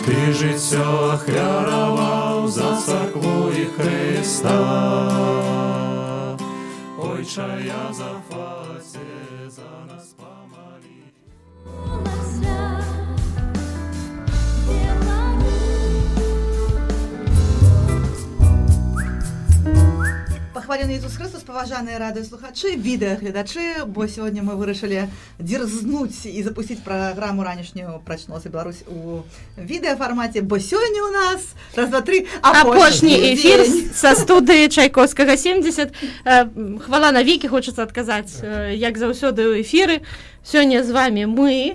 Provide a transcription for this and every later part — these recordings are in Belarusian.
Ты життя ахвяраваў за царкву і Христа. Ойчая зафаце, за нас помоли. Пахвалений Ісус Христос, поважані радіослухачі, відеоглядачі, бо сьогодні ми вирішили дерзнуть і запустити програму ранішню «Прочнулася Білорусь» у відеоформаті, бо сьогодні у нас, раз, два, три, апошні ефір со студії Чайковського 70. Хвала навіки, хочеться відказати, як заўсёды у ефірі. Сьогодні з вами ми,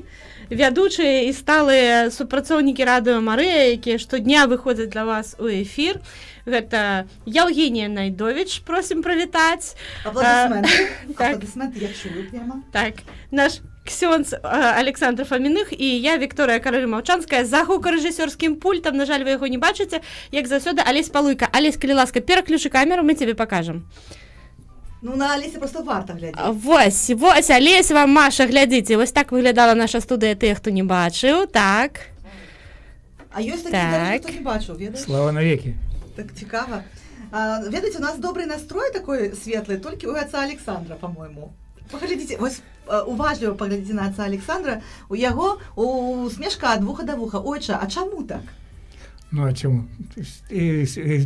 вядучыя і сталыя супрацоўнікі радыё Марыя, якія штодня выходзяць для вас у эфір. Гэта Евгения Найдович, просім прывітаць. Аплодисменты, я чую прямо. Так, наш ксёндз Александр Фоминых і я, Вікторія Кароль-Маўчанская, за гукарэжысёрскім пультам. На жаль, вы яго не бачыце, як заўсёды, Алесь Палуйка. Алесь, калі ласка, пераключы камеру, мы тебе покажем. Ну, на Алесе просто варта глядзець. Вось, Алесь вам, Маша, глядзіце. Вось так выглядала наша студыя, тых, хто не бачыў, так. А ёсць такі, дарэчы, хто не бачыў, ведаеш? Слава навеки. Так цікава. Ведаеце, у нас добрый настрой такой светлый, толькі у отца Александра, по-моему. Паглядзіце, вось уважліва паглядзіце на отца Александра, у яго усмешка ад вуха да вуха. Ойча, а чаму так? Ну а чому?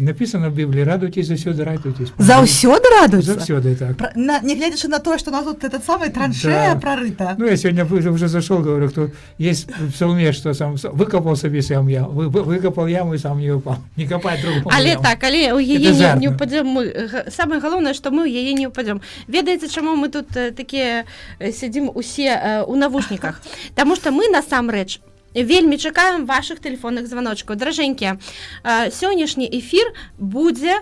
Написано в Біблії, радуйтесь, заўсёды радуйтесь. Заўсёды радуюцца? Заўсёды так. Не глядячы на тое, што у нас тут этот самый траншея прорыта. Ну я сегодня уже зашел, говорю, кто есть в псалме, что сам выкопал себе сам я, выкопал яму и сам не упал. Не копать другому Але яму. так, але у яе не упадем. Самое галоўнае, што мы ў яе не упадем. Ведаеце, чаму мы тут такія сядзім усе у навушніках? Таму што мы насамрэч вельмі чакаем вашых тэлефонных званочкаў. Дражэнькія, сённяшні эфір будзе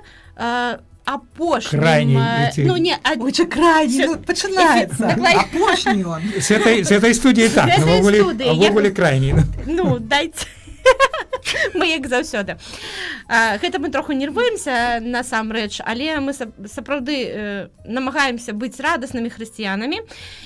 апошнім. Крайний. Ну, не, Ойча, крайний, ну, пачынаецца. Апошні он. С этой студии так, С этой студии. а вовуле крайний. Ну, дайце. Мы як заўсёды. Гэта мы троху нервуемся насамрэч, але мы сапраўды намагаемся быць радаснымі хрысціянамі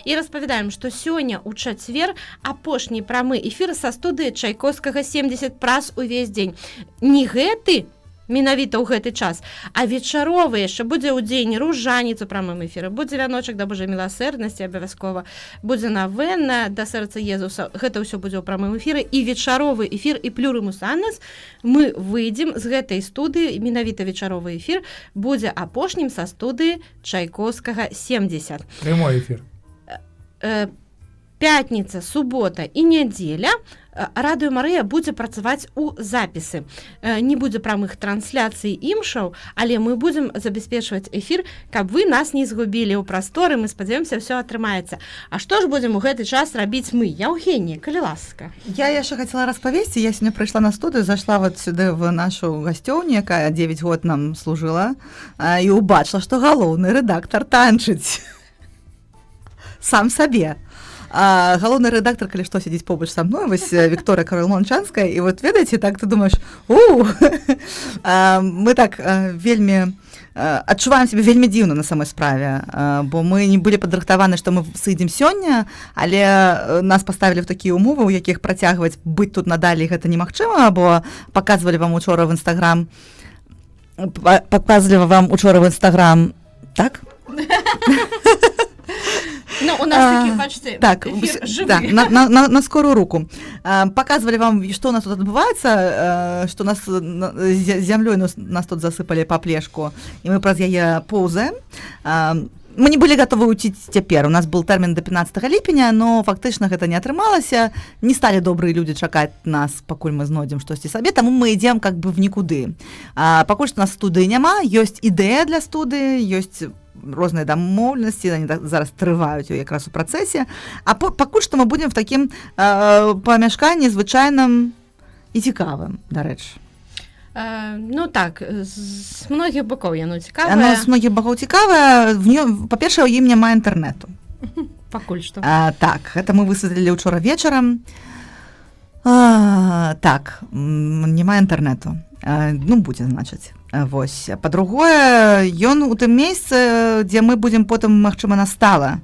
і распавядаем, што сёння ў чацвер апошні прамы эфір са студыі Чайковскага 70 праз увесь дзень. Не гэты, менавіта ў гэты час, а вечаровы яшчэ будзе ў дзень ружаніц у прамым эфіры, будзе вяночак да Божай міласэрнасці абавязкова, будзе навенна да сэрца Езуса, гэта ўсё будзе ў прамым эфіры, і вечаровы эфір і плюрымус аннас мы выйдзем з гэтай студыі, менавіта вечаровы эфір будзе апошнім са студыі Чайковскага 70. Прямой эфир. Пятніца, субота і нядзеля Радыё Марыя будзе працаваць у запісы. Не будзе прамых трансляцый імшаў, але мы будзем забяспечваць эфір, каб вы нас не згубілі ў прасторы, мы спадзяёмся, ўсё атрымаецца. А што ж будзем у гэты час рабіць мы? Евгения, калі ласка. Я яшчэ хацела распавесці, я сёння прыйшла на студыю, зайшла вот сюды в нашу гасцёўню, якая 9 год нам служыла, і убачыла, што галоўны рэдактар танчыць сам сабе. Галоўны рэдактор, калі што, сядзіць побач са мной, вось Вікторія Кароль-Маўчанская, і вот ведаеце, так ты думаеш, мы так вельмі адчуваем сябе вельмі дзіўна на самой справе, бо мы не былі падрыхтаваны, што мы сыдзем сёння, але нас паставілі в такія умовы, у якіх працягваць быць тут надалей гэта немагчыма, бо паказвалі вам учора в Інстаграм, так? Ну, у нас такі, бачыце, так, эфір жывы. Да, на скорую руку. Показывали вам, што у нас тут адбываецца, што нас з зямлёй нас тут засыпалі па плешку, і мы праз яе поўзаем. Мы не былі гатовы уйти цяпер. У нас был тэрмін до 15 ліпеня, но фактычна гэта не атрымалася. Не сталі добрыя людзі чакаць нас, пакуль мы знойдзем штосьці сабе, таму мы ідзем как бы в нікуды. Пакуль што у нас студыі няма, ёсць ідэя для студыі, ёсць розныя дамоўленасці, они зараз трываюць якраз у працэсе. А пакуль што мы будзем в такім памяшканні звычайным і цікавым, дарэчы. Ну так, з многіх бакоў яно цікавае. Яно з многіх бакоў цікавае. Па-першае, у ім няма інтэрнэту. Пакуль што. Так, гэта мы высветлілі ўчора вечарам. Так, няма інтэрнэту. Ну, будзе, значыць. Вось. Па-другое, ён у тым месцы, дзе мы будзем потым, магчыма, настала.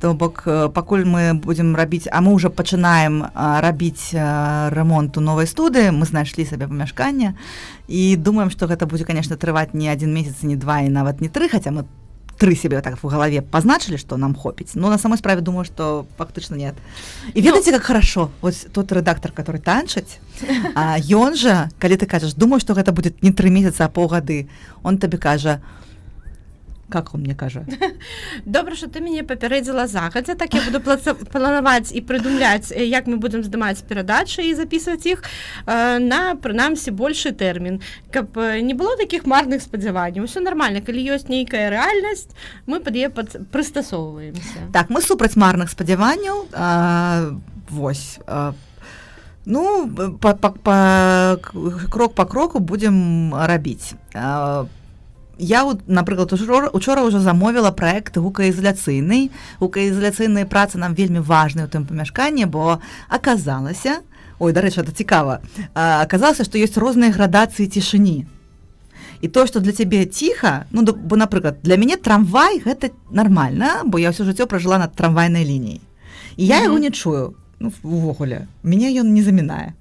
То бок, пакуль мы будзем рабіць, а мы ўжо пачынаем рабіць рамонт у новай студыі, мы знайшлі сабе памяшканне і думаем, што гэта будзе, конечно, трываць не 1 месяц, не 2 і нават не 3, хаця мы 3 себе так в голове позначили, что нам хопить, но на самой справе думаю, что фактично нет. И ведаете, как хорошо, вот тот редактор, который танчить, ён же, когда ты кажешь, думаю, что это будет не 3 месяца, а полгоды, он тебе каже, как он мне каже? Добре, що ти мені попередила загадзя, так я буду планувати і придумляти, як ми будемо здимати передачі і записувати їх на, принаймні, більший термін, щоб не було таких марних сподівань. Все нормально, коли є нейка реальність, ми під її пристосовуємося. Так, ми супроть марних сподівань, вось, ну, крок по кроку будем робити. Я, наприклад, учора ўжо замовіла праект гукаізаляцыйны. Гукаізаляцыйныя працы нам вельмі важныя ў тым памяшканні, бо аказалася, ой, дарэчы, это цікава, аказалася, што ёсць розныя градацыі цішыні. І то, што для цябе ціха, ну, бо, напрыклад, для мяне трамвай гэта нармальна, бо я ўсё жыццё пражыла над трамвайнай лініяй. І я яго не чую, ну, увогуле, мяне ён не замінае.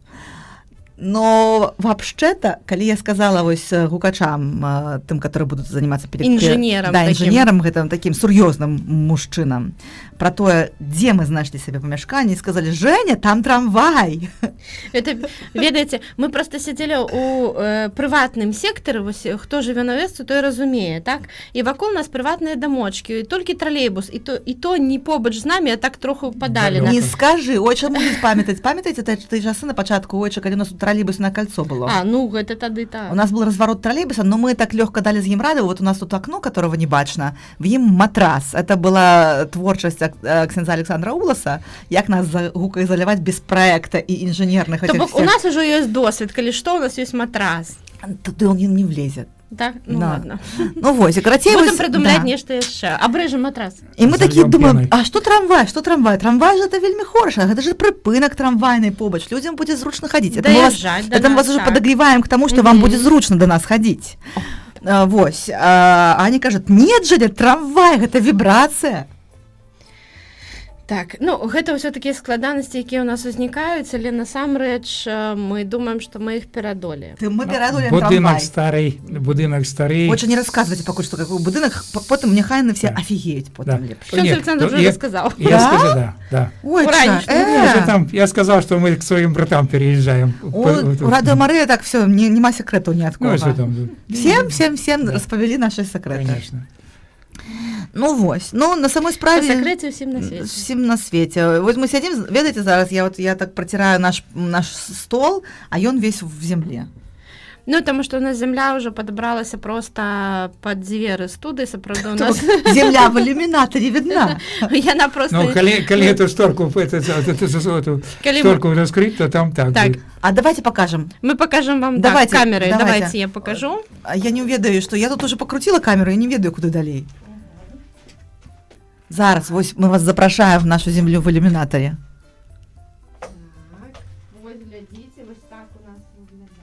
Но вообще-то, коли я сказала вось гукачам, тым, которые будут заниматься инженером, да, инженером, гэтым таким сур'ёзным мужчынам, про тое, дзе мы знайшлі сабе памяшканне, і сказали: Женя, там трамвай. Это, ведаеце, мы просто сидели у прыватным секторе, вось, хто жыве на вёсцы, той разумее, так? І вакол нас прыватныя дамочкі, і толькі тралейбус, і то не побач з намі, а так троху падалі. Не скажи, ой, чаму не памятаць? Памятаеце ты часы на пачатку, ой, калі у нас троллейбус на кольцо было? А, ну, гэта тады так. У нас был разворот троллейбуса, но мы так легко дали з ім раду, вот у нас тут окно, которого не бачно, в ім матрас. Это была творчасць ксяндза Александра Уласа, як нас гукаізаляваць без проекта і інженерных этих всех. То бок у нас уже ёсць досвід, калі што, у нас ёсць матрас. Туды он не влезет. Так? Ну, да. Ладно. Ну, вось, і карацей... Будем придумляць нешта яшчэ. Абрэжем матрас. І мы такія думаем, а што трамвай, што трамвай? Трамвай же это вельмі хороша, гэта же прыпынак трамвайнай побач, людзям будзе зручна хадзіць. Это мы вас уже подогреваем к тому, что вам будет зручно до нас ходить. Вось. А они кажут: нет же, трамвай, гэта вібрацыя. Так, ну, гэта ўсё такія складанасці, якія ў нас узнікаюць, але насамрэч мы думаем, што мы іх пераадолеем. Мы пераадолеем трамвай. Будынак стары. Лучше не рассказывайте пакуль што какой будынак, потым няхай на все офігеюць потым лепш. Всё Александр уже рассказал. Я сказал, да. Ой, я сказал, что мы к своим братам переезжаем. У Радио Мария так все, нема секрету ни от кого. Всем распавялі наши секреты. Конечно. Ну вось, ну на самой справе секреты всем на свете. Всем на свете. Вот мы сидим, ведаете, зараз я так протираю наш стол, а ён весь в земле. Ну, потому что у нас земля уже подобралась просто под двери студии, сапраўды у нас... Земля в иллюминаторе видна. Яна просто... Ну, коли эту шторку раскрыть, то там так. А давайте покажем. Мы покажем вам камерой. Давайте я покажу. Я не ведаю, что я тут уже покрутила камеру, я не ведаю, куда далей. Зараз, вось мы вас запрашаем в нашу землю в иллюминаторе.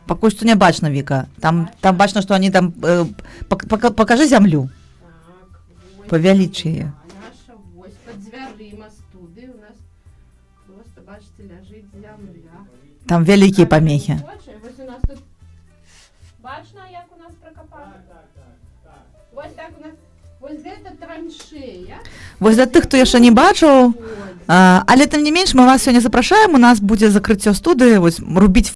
Пакуль што не бачна, Віка. Там бачна, што они там... Покажи зямлю. Павялічы яе. Наша вось пад дзвярыма студыі у нас просто, бачыце, ляжыць зямля. Там вялікія памехі. Вось у нас тут... Бачна, як у нас пракапана? Вось так у нас... Вось гэта траншея. Вось для тых, хто яшчэ не бачыў, але тым не менш мы вас сёння запрашаем, у нас будзе закрыццё студыі, вось рубіць